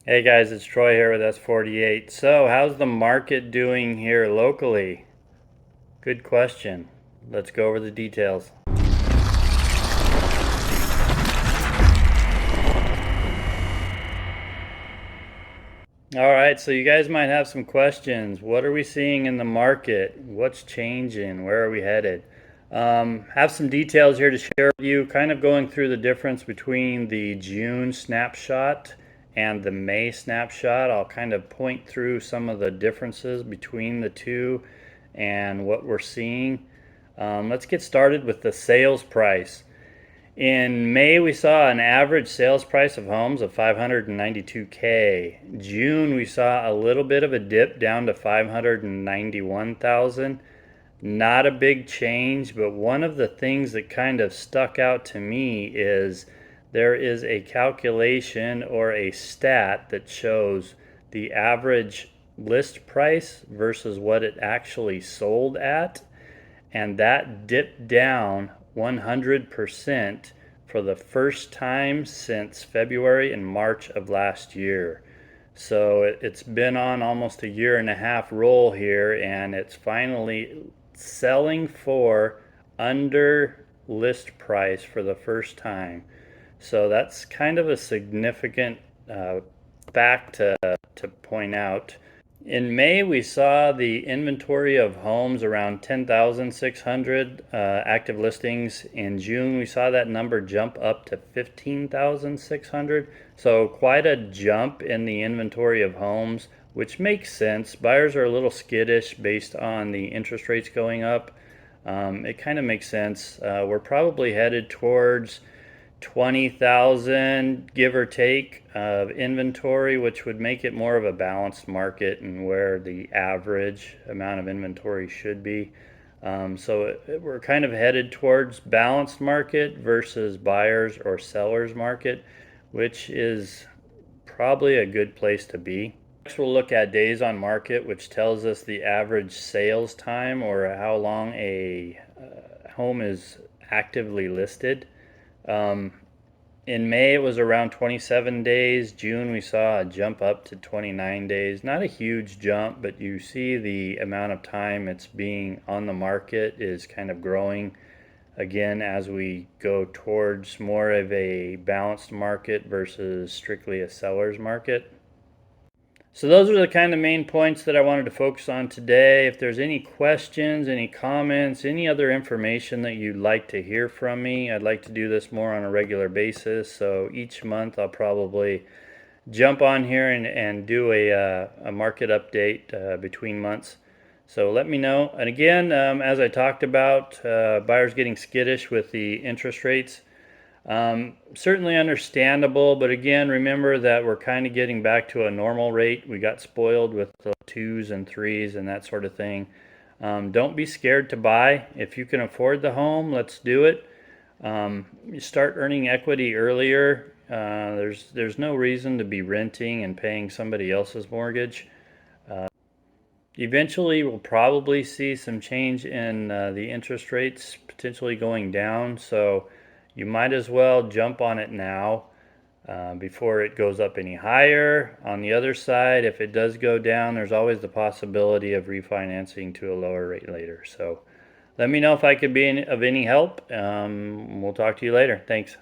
Hey guys, it's Troy here with S48. So, how's the market doing here locally? Good question. Let's go over the details. All right, so you guys might have some questions. What are we seeing in the market? What's changing? Where are we headed? Have some details here to share with you, kind of going through the difference between the June snapshot and the May snapshot. I'll kind of point through some of the differences between the two and what we're seeing. Let's get started with the sales price. In May, we saw an average sales price of homes of 592K. June, we saw a little bit of a dip down to 591,000. Not a big change, but one of the things that kind of stuck out to me is there is a calculation or a stat that shows the average list price versus what it actually sold at, and that dipped down 100% for the first time since February and March of last year. So it's been on almost a year and a half roll here, and it's finally selling for under list price for the first time. So that's kind of a significant fact to point out. In May, we saw the inventory of homes around 10,600 active listings. In June, we saw that number jump up to 15,600. So, quite a jump in the inventory of homes, which makes sense. Buyers are a little skittish based on the interest rates going up. It kind of makes sense. We're probably headed towards 20,000 give or take of inventory, which would make it more of a balanced market and where the average amount of inventory should be. We're kind of headed towards balanced market versus buyers or sellers market, which is probably a good place to be. Next, we'll look at days on market, which tells us the average sales time or how long a home is actively listed. Um, in May, it was around 27 days. June, we saw a jump up to 29 days. Not a huge jump, but you see the amount of time it's being on the market is kind of growing again as we go towards more of a balanced market versus strictly a seller's market. So those are the kind of main points that I wanted to focus on today. If there's any questions, any comments, any other information that you'd like to hear from me, I'd like to do this more on a regular basis. So each month I'll probably jump on here and do a market update between months. So let me know. And again, as I talked about, buyers getting skittish with the interest rates. Certainly understandable, but again, remember that we're kind of getting back to a normal rate. We got spoiled with the twos and threes and that sort of thing. Don't be scared to buy. If you can afford the home, let's do it. You start earning equity earlier. There's no reason to be renting and paying somebody else's mortgage. Eventually, we'll probably see some change in the interest rates potentially going down. So you might as well jump on it now before it goes up any higher. On the other side, if it does go down, there's always the possibility of refinancing to a lower rate later. So let me know if I could be of any help. We'll talk to you later. Thanks.